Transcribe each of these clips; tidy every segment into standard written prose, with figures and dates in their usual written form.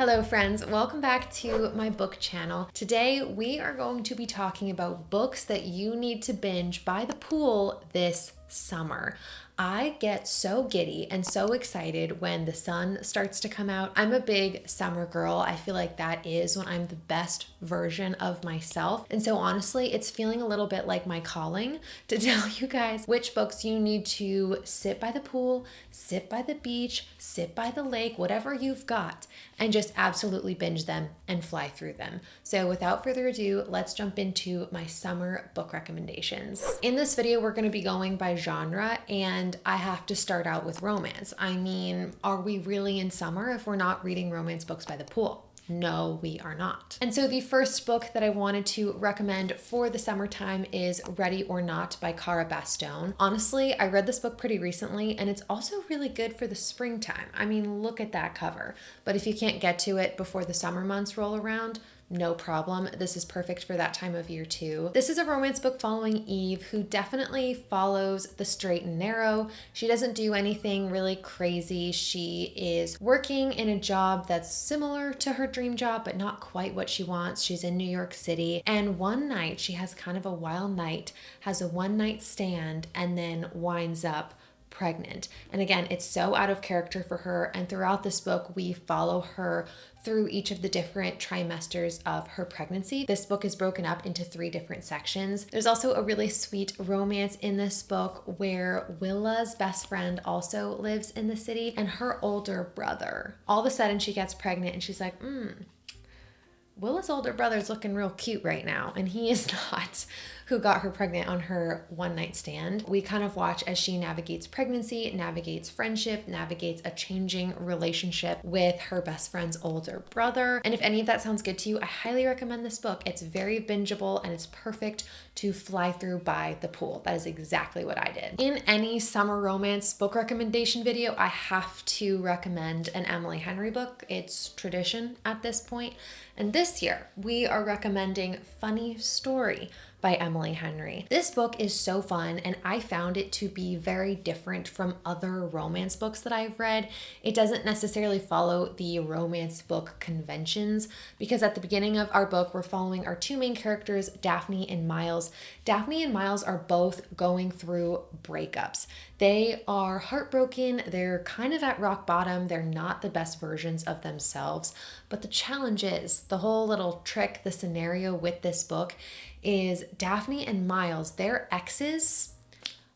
Hello friends, welcome back to my book channel. Today we are going to be talking about books that you need to binge by the pool this summer. I get so giddy and so excited when the sun starts to come out. I'm a big summer girl. I feel like that is when I'm the best version of myself. And so honestly, it's feeling a little bit like my calling to tell you guys which books you need to sit by the pool, sit by the beach, sit by the lake, whatever you've got, and just absolutely binge them and fly through them. So without further ado, let's jump into my summer book recommendations. In this video, we're going to be going by genre, and I have to start out with romance. I mean, are we really in summer if we're not reading romance books by the pool? No, we are not. And so the first book that I wanted to recommend for the summertime is Ready or Not by Cara Bastone. Honestly, I read this book pretty recently, and it's also really good for the springtime. I mean, look at that cover. But if you can't get to it before the summer months roll around, no problem. This is perfect for that time of year too. This is a romance book following Eve, who definitely follows the straight and narrow. She doesn't do anything really crazy. She is working in a job that's similar to her dream job, but not quite what she wants. She's in New York City. And one night, she has kind of a wild night, has a one-night stand, and then winds up pregnant. And again, it's so out of character for her. And throughout this book, we follow her through each of the different trimesters of her pregnancy. This book is broken up into 3 different sections. There's also a really sweet romance in this book where Willa's best friend also lives in the city, and her older brother. All of a sudden she gets pregnant and she's like, Willa's older brother's looking real cute right now, and he is not who got her pregnant on her one-night stand. We kind of watch as she navigates pregnancy, navigates friendship, navigates a changing relationship with her best friend's older brother. And if any of that sounds good to you, I highly recommend this book. It's very bingeable and it's perfect to fly through by the pool. That is exactly what I did. In any summer romance book recommendation video, I have to recommend an Emily Henry book. It's tradition at this point. And this year, we are recommending Funny Story by Emily Henry. This book is so fun, and I found it to be very different from other romance books that I've read. It doesn't necessarily follow the romance book conventions, because at the beginning of our book, we're following our 2 main characters, Daphne and Miles. Daphne and Miles are both going through breakups. They are heartbroken. They're kind of at rock bottom. They're not the best versions of themselves. But the challenge is, the whole little trick, the scenario with this book is Daphne and Miles, their exes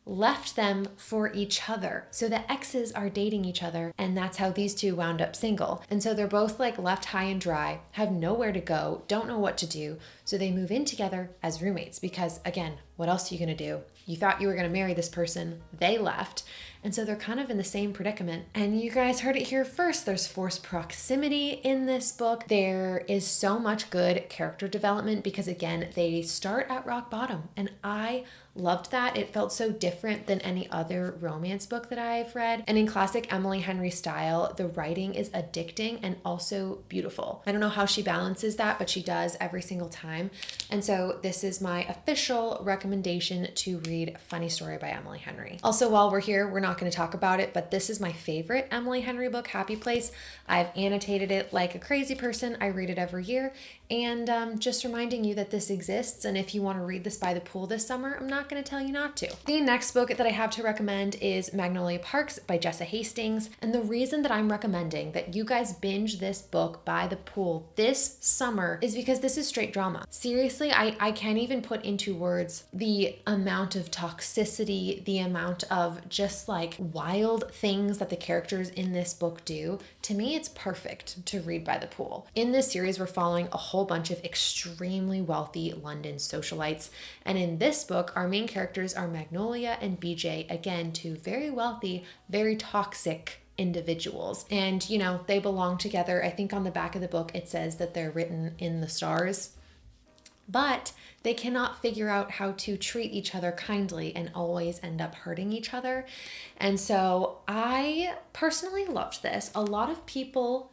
left them for each other. So the exes are dating each other, and that's how these 2 wound up single. And so they're both like left high and dry, have nowhere to go, don't know what to do. So they move in together as roommates because, again, what else are you gonna do? You thought you were gonna marry this person, they left. And so they're kind of in the same predicament. And you guys heard it here first. There's forced proximity in this book. There is so much good character development because, again, they start at rock bottom. And I loved that. It felt so different than any other romance book that I've read. And in classic Emily Henry style, the writing is addicting and also beautiful. I don't know how she balances that, but she does every single time. And so this is my official recommendation to read Funny Story by Emily Henry. Also, while we're here, we're not going to talk about it, but this is my favorite Emily Henry book, Happy Place. I've annotated it like a crazy person. I read it every year. And just reminding you that this exists. And if you want to read this by the pool this summer, I'm not going to tell you not to. The next book that I have to recommend is Magnolia Parks by Jessa Hastings. And the reason that I'm recommending that you guys binge this book by the pool this summer is because this is straight drama. Seriously, I can't even put into words the amount of toxicity, the amount of just like wild things that the characters in this book do. To me, it's perfect to read by the pool. In this series, we're following a whole bunch of extremely wealthy London socialites. And in this book, our main characters are Magnolia and BJ, again, 2 very wealthy, very toxic individuals. And, you know, they belong together. I think on the back of the book, it says that they're written in the stars. But they cannot figure out how to treat each other kindly and always end up hurting each other. And so I personally loved this. A lot of people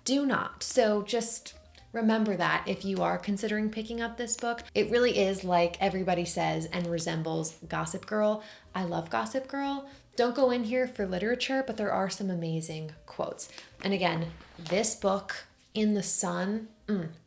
do not. So just remember that if you are considering picking up this book. It really is, like everybody says, and resembles Gossip Girl. I love Gossip Girl. Don't go in here for literature, but there are some amazing quotes. And again, this book in the sun,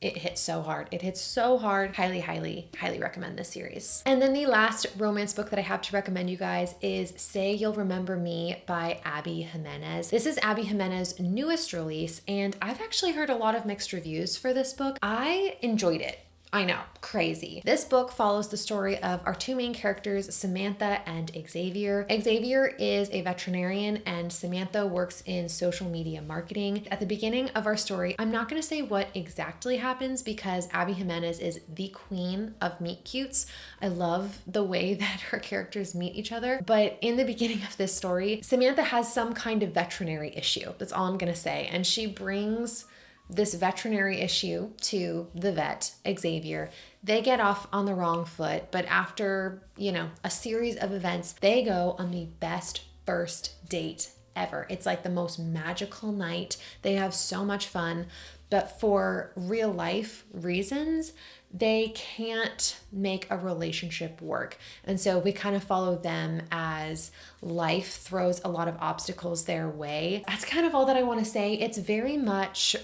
it hits so hard. It hits so hard. Highly, highly, highly recommend this series. And then the last romance book that I have to recommend you guys is Say You'll Remember Me by Abby Jimenez. This is Abby Jimenez's newest release, and I've actually heard a lot of mixed reviews for this book. I enjoyed it. I know, crazy. This book follows the story of our two main characters, Samantha and Xavier. Xavier is a veterinarian and Samantha works in social media marketing. At the beginning of our story, I'm not gonna say what exactly happens because Abby Jimenez is the queen of meet cutes. I love the way that her characters meet each other. But in the beginning of this story, Samantha has some kind of veterinary issue. That's all I'm gonna say. And she brings this veterinary issue to the vet, Xavier. They get off on the wrong foot, but after, a series of events, they go on the best first date ever. It's like the most magical night. They have so much fun, but for real life reasons, they can't make a relationship work. And so we kind of follow them as life throws a lot of obstacles their way. That's kind of all that I want to say. It's very much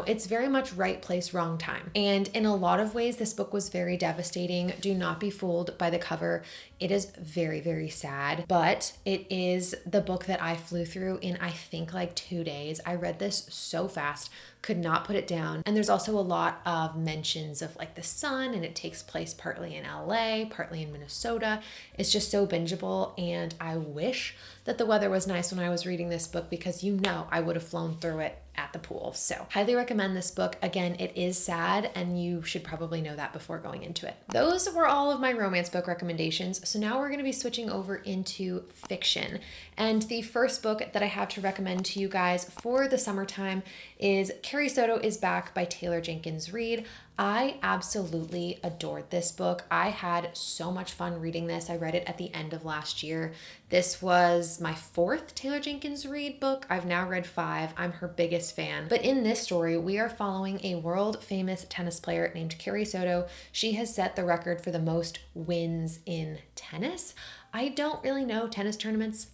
it's very much right place, wrong time. And in a lot of ways, this book was very devastating. Do not be fooled by the cover. It is very, very sad, but it is the book that I flew through in, I think, like 2 days. I read this so fast, could not put it down. And there's also a lot of mentions of like the sun, and it takes place partly in LA, partly in Minnesota. It's just so bingeable. And I wish that the weather was nice when I was reading this book because I would have flown through it at the pool. So highly recommend this book. Again, it is sad and you should probably know that before going into it. Those were all of my romance book recommendations. So now we're going to be switching over into fiction. And the first book that I have to recommend to you guys for the summertime is Carrie Soto is Back by Taylor Jenkins Reid. I absolutely adored this book. I had so much fun reading this. I read it at the end of last year. This was my 4th Taylor Jenkins Reid book. I've now read 5. I'm her biggest fan. But in this story, we are following a world famous tennis player named Carrie Soto. She has set the record for the most wins in tennis. I don't really know tennis tournaments,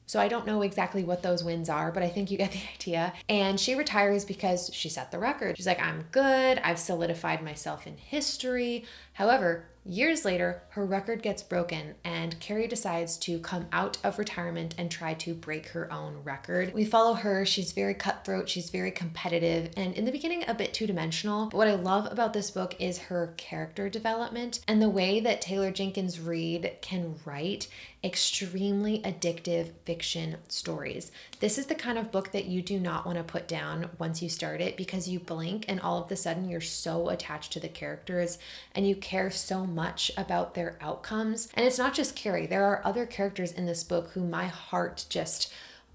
so I don't know exactly what those wins are, but I think you get the idea. And she retires because she set the record. She's like, I'm good. I've solidified myself in history. However, years later, her record gets broken and Carrie decides to come out of retirement and try to break her own record. We follow her. She's very cutthroat. She's very competitive and in the beginning a bit two-dimensional. But what I love about this book is her character development and the way that Taylor Jenkins Reid can write extremely addictive fiction stories. This is the kind of book that you do not want to put down once you start it because you blink and all of a sudden you're so attached to the characters and you care so much about their outcomes. And it's not just Carrie. There are other characters in this book who my heart just,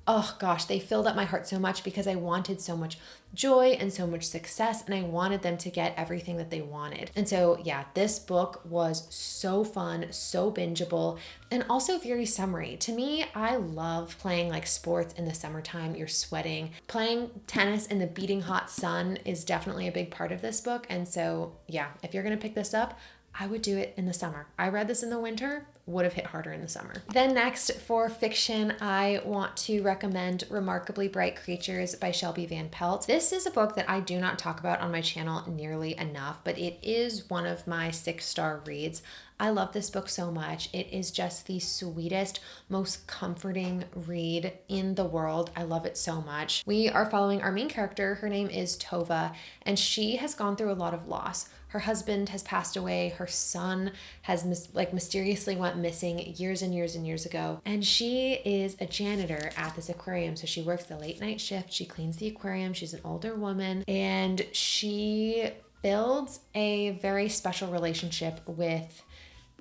oh gosh, they filled up my heart so much because I wanted so much joy and so much success and I wanted them to get everything that they wanted. And so yeah, this book was so fun, so bingeable, and also very summery. To me, I love playing like sports in the summertime. You're sweating. Playing tennis in the beating hot sun is definitely a big part of this book. And so yeah, if you're gonna pick this up, I would do it in the summer. I read this in the winter, would have hit harder in the summer. Then next for fiction, I want to recommend Remarkably Bright Creatures by Shelby Van Pelt. This is a book that I do not talk about on my channel nearly enough, but it is one of my 6-star reads. I love this book so much. It is just the sweetest, most comforting read in the world. I love it so much. We are following our main character. Her name is Tova, and she has gone through a lot of loss. Her husband has passed away. Her son has mysteriously went missing years and years and years ago. And she is a janitor at this aquarium. So she works the late night shift. She cleans the aquarium. She's an older woman and she builds a very special relationship with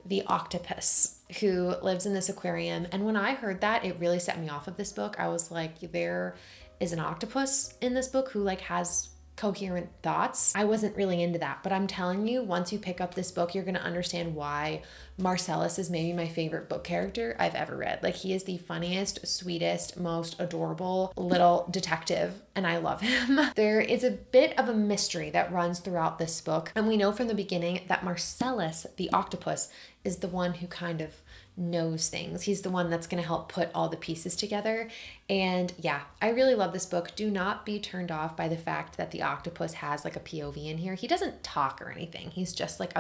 the octopus who lives in this aquarium. And when I heard that, it really set me off of this book. I was like, there is an octopus in this book who has coherent thoughts. I wasn't really into that, but I'm telling you, once you pick up this book, you're going to understand why Marcellus is maybe my favorite book character I've ever read. Like, he is the funniest, sweetest, most adorable little detective, and I love him. There is a bit of a mystery that runs throughout this book, and we know from the beginning that Marcellus, the octopus, is the one who kind of knows things. He's the one that's going to help put all the pieces together. And yeah, I really love this book. Do not be turned off by the fact that the octopus has like a POV in here. He doesn't talk or anything. He's just like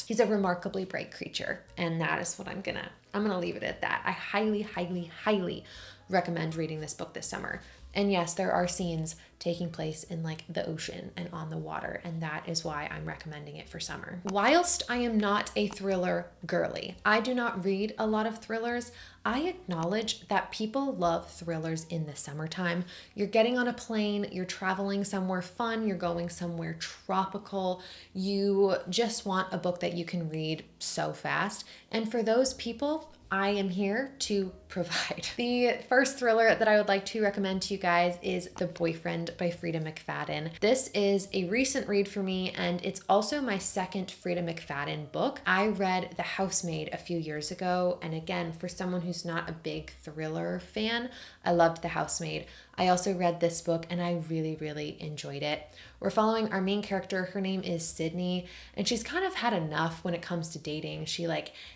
he's a remarkably bright creature. And that is what I'm gonna leave it at that. I highly, highly, highly recommend reading this book this summer. And yes, there are scenes taking place in like the ocean and on the water, and that is why I'm recommending it for summer. Whilst I am not a thriller girly, I do not read a lot of thrillers. I acknowledge that people love thrillers in the summertime. You're getting on a plane, you're traveling somewhere fun, you're going somewhere tropical. You just want a book that you can read so fast. And for those people, I am here to provide. The first thriller that I would like to recommend to you guys is The Boyfriend by Frida McFadden. This is a recent read for me, and it's also my second Frida McFadden book. I read The Housemaid a few years ago, and again, for someone who's not a big thriller fan, I loved The Housemaid. I also read this book and I really, really enjoyed it. We're following our main character. Her name is Sydney, and she's kind of had enough when it comes to dating.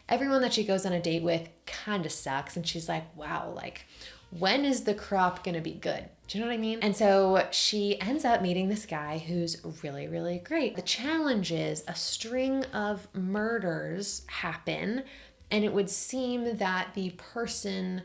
Everyone that she goes on a date with kind of sucks, and she's like, wow, like, when is the crop gonna be good? Do you know what I mean? And so she ends up meeting this guy who's really, really great. The challenge is a string of murders happen, and it would seem that the person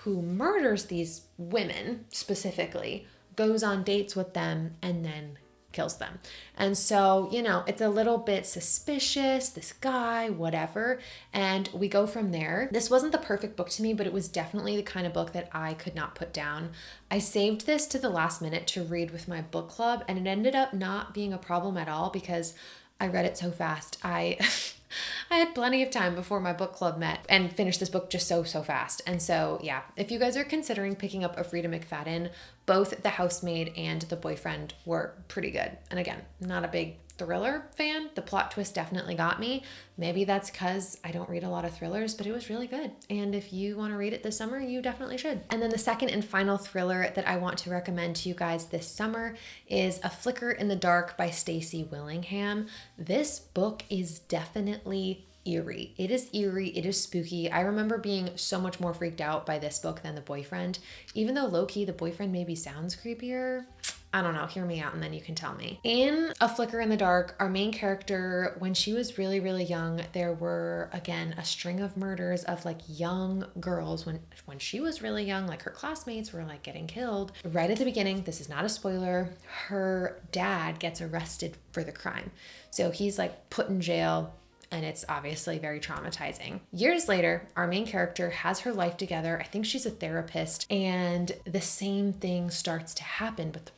who murders these women specifically goes on dates with them and then kills them. And so, it's a little bit suspicious, this guy, whatever. And we go from there. This wasn't the perfect book to me, but it was definitely the kind of book that I could not put down. I saved this to the last minute to read with my book club, and it ended up not being a problem at all because I read it so fast. I had plenty of time before my book club met and finished this book just so fast. And so, yeah, if you guys are considering picking up a Frida McFadden, both The Housemaid and The Boyfriend were pretty good. And again, not a big thriller fan. The plot twist definitely got me. Maybe that's because I don't read a lot of thrillers, but it was really good. And if you want to read it this summer, you definitely should. And then the second and final thriller that I want to recommend to you guys this summer is A Flicker in the Dark by Stacey Willingham. This book is definitely eerie. It is eerie. It is spooky. I remember being so much more freaked out by this book than The Boyfriend, even though low-key The Boyfriend maybe sounds creepier. I don't know, hear me out and then you can tell me. In A Flicker in the Dark, our main character, when she was really, really young, there were, again, a string of murders of like young girls when she was really young, like her classmates were like getting killed. Right at the beginning, this is not a spoiler, her dad gets arrested for the crime. So he's like put in jail, and it's obviously very traumatizing. Years later, our main character has her life together. I think she's a therapist, and the same thing starts to happen, but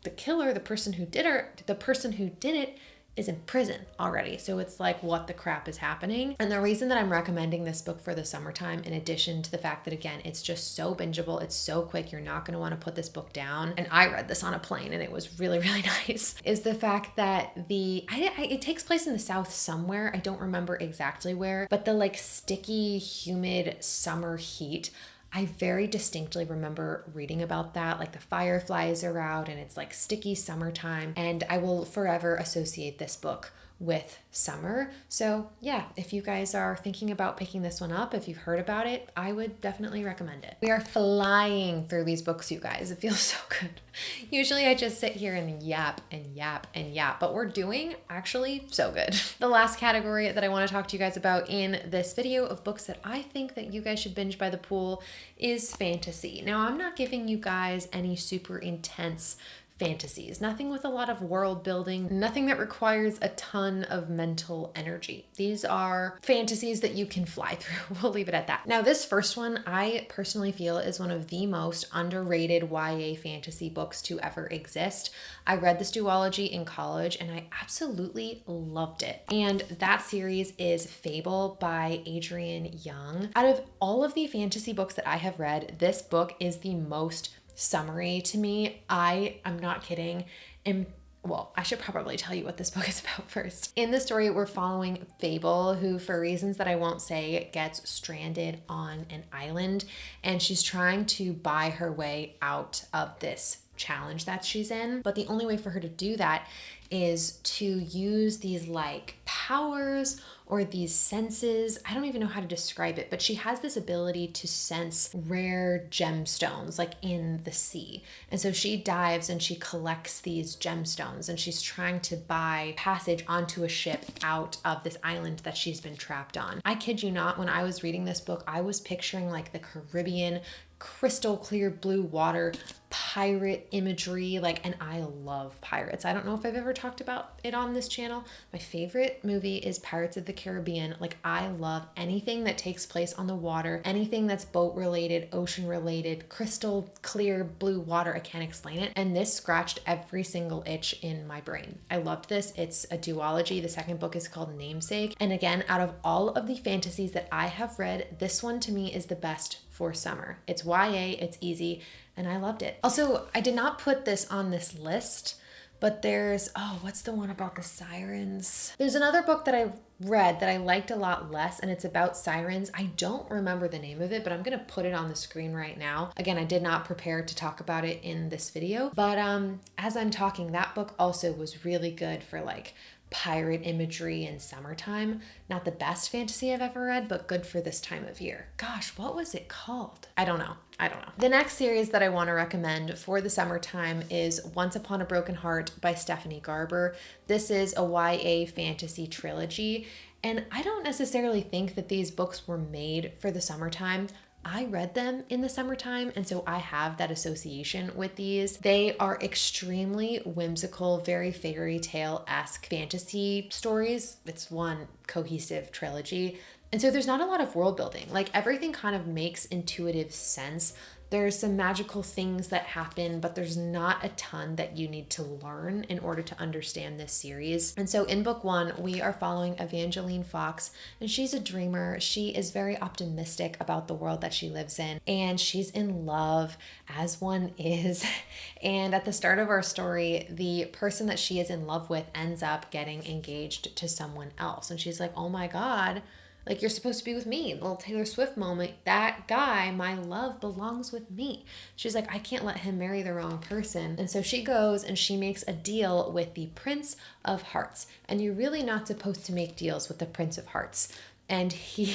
the killer, the person who did it is in prison already. So it's like, what the crap is happening? And the reason that I'm recommending this book for the summertime, in addition to the fact that, again, it's just so bingeable, it's so quick, you're not gonna wanna put this book down. And I read this on a plane and it was really, really nice, is the fact that it takes place in the South somewhere. I don't remember exactly where, but the like sticky, humid summer heat, I very distinctly remember reading about that, like the fireflies are out and it's like sticky summertime, and I will forever associate this book with summer. So yeah, if you guys are thinking about picking this one up, if you've heard about it, I would definitely recommend it. We are flying through these books, you guys. It feels so good. Usually I just sit here and yap and yap and yap, but we're doing actually so good. The last category that I want to talk to you guys about in this video of books that I think that you guys should binge by the pool is fantasy. Now, I'm not giving you guys any super intense fantasies, nothing with a lot of world building, nothing that requires a ton of mental energy. These are fantasies that you can fly through. We'll leave it at that. Now, this first one, I personally feel is one of the most underrated YA fantasy books to ever exist. I read this duology in college and I absolutely loved it. And that series is Fable by Adrienne Young. Out of all of the fantasy books that I have read, this book is the most summary to me. I'm not kidding. And well, I should probably tell you what this book is about first. In the story, we're following Fable, who, for reasons that I won't say, gets stranded on an island, and she's trying to buy her way out of this challenge that she's in. But the only way for her to do that is to use these like powers or these senses. I don't even know how to describe it, but she has this ability to sense rare gemstones like in the sea. And so she dives and she collects these gemstones and she's trying to buy passage onto a ship out of this island that she's been trapped on. I kid you not, when I was reading this book, I was picturing like the Caribbean, crystal clear blue water, pirate imagery, like, and I love pirates. I don't know if I've ever talked about it on this channel. My favorite movie is Pirates of the Caribbean. Like, I love anything that takes place on the water, anything that's boat related, ocean related, crystal clear blue water. I can't explain it. And this scratched every single itch in my brain. I loved this. It's a duology. The second book is called Namesake. And again, out of all of the fantasies that I have read, this one to me is the best for summer. It's YA, it's easy, and I loved it. Also, I did not put this on this list, but there's, oh, what's the one about the sirens? There's another book that I read that I liked a lot less, and it's about sirens. I don't remember the name of it, but I'm gonna put it on the screen right now. Again, I did not prepare to talk about it in this video, but as I'm talking, that book also was really good for like pirate imagery in summertime. Not the best fantasy I've ever read, but good for this time of year. Gosh, what was it called? I don't know. The next series that I want to recommend for the summertime is Once Upon a Broken Heart by Stephanie Garber. This is a YA fantasy trilogy, and I don't necessarily think that these books were made for the summertime. I read them in the summertime, and so I have that association with these. They are extremely whimsical, very fairy tale-esque fantasy stories. It's one cohesive trilogy. And so there's not a lot of world building. Like, everything kind of makes intuitive sense. There's some magical things that happen, but there's not a ton that you need to learn in order to understand this series. And so in book one, we are following Evangeline Fox, and she's a dreamer. She is very optimistic about the world that she lives in, and she's in love, as one is. And at the start of our story, the person that she is in love with ends up getting engaged to someone else. And she's like, oh my God, like, you're supposed to be with me. Little Taylor Swift moment. That guy, my love, belongs with me. She's like, I can't let him marry the wrong person. And so she goes and she makes a deal with the Prince of Hearts. And you're really not supposed to make deals with the Prince of Hearts. And he...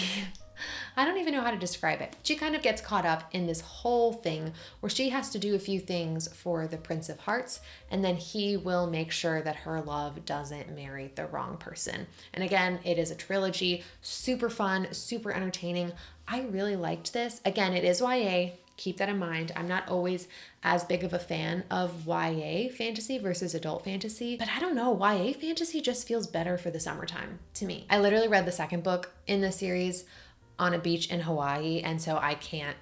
I don't even know how to describe it. She kind of gets caught up in this whole thing where she has to do a few things for the Prince of Hearts, and then he will make sure that her love doesn't marry the wrong person. And again, it is a trilogy, super fun, super entertaining. I really liked this. Again, it is YA. Keep that in mind. I'm not always as big of a fan of YA fantasy versus adult fantasy, but I don't know, YA fantasy just feels better for the summertime to me. I literally read the second book in the series on a beach in Hawaii, and so I can't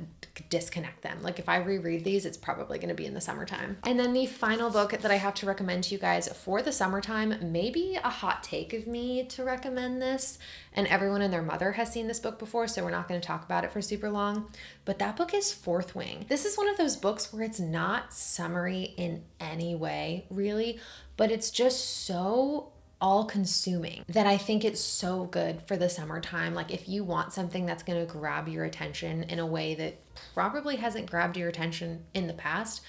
disconnect them. Like, if I reread these, it's probably going to be in the summertime. And then the final book that I have to recommend to you guys for the summertime, maybe a hot take of me to recommend this, and everyone and their mother has seen this book before, so we're not going to talk about it for super long, but that book is Fourth Wing. This is one of those books where it's not summery in any way, really, but it's just so all-consuming that I think it's so good for the summertime. Like, if you want something that's going to grab your attention in a way that probably hasn't grabbed your attention in the past,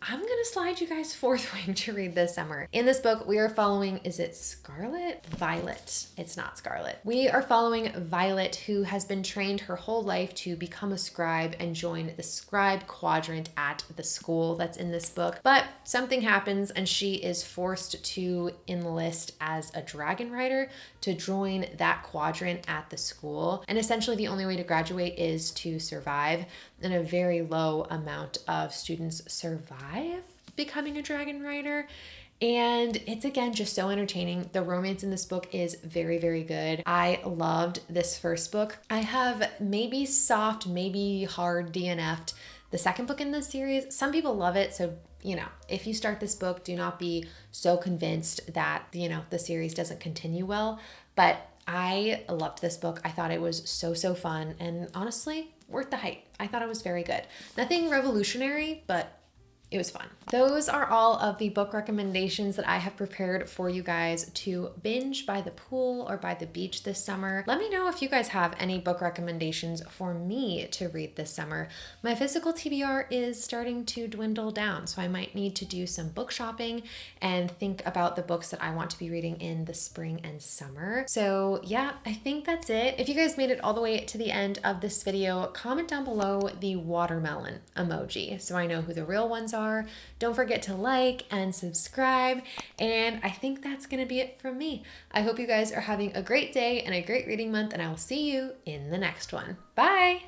I'm going to slide you guys Fourth Wing to read this summer. In this book, we are following, is it Scarlet? Violet. It's not Scarlet. We are following Violet, who has been trained her whole life to become a scribe and join the scribe quadrant at the school that's in this book. But something happens and she is forced to enlist as a dragon rider to join that quadrant at the school. And essentially the only way to graduate is to survive, and a very low amount of students survive becoming a dragon rider. And it's, again, just so entertaining. The romance in this book is very, very good. I loved this first book. I have maybe soft, maybe hard DNF'd the second book in this series. Some people love it, so you know, if you start this book, do not be so convinced that, you know, the series doesn't continue well. But I loved this book. I thought it was so, so fun, and honestly, worth the hype. I thought it was very good. Nothing revolutionary, but it was fun. Those are all of the book recommendations that I have prepared for you guys to binge by the pool or by the beach this summer. Let me know if you guys have any book recommendations for me to read this summer. My physical TBR is starting to dwindle down, so I might need to do some book shopping and think about the books that I want to be reading in the spring and summer. So yeah, I think that's it. If you guys made it all the way to the end of this video, comment down below the watermelon emoji so I know who the real ones are. Don't forget to like and subscribe. And I think that's going to be it from me. I hope you guys are having a great day and a great reading month, and I will see you in the next one. Bye.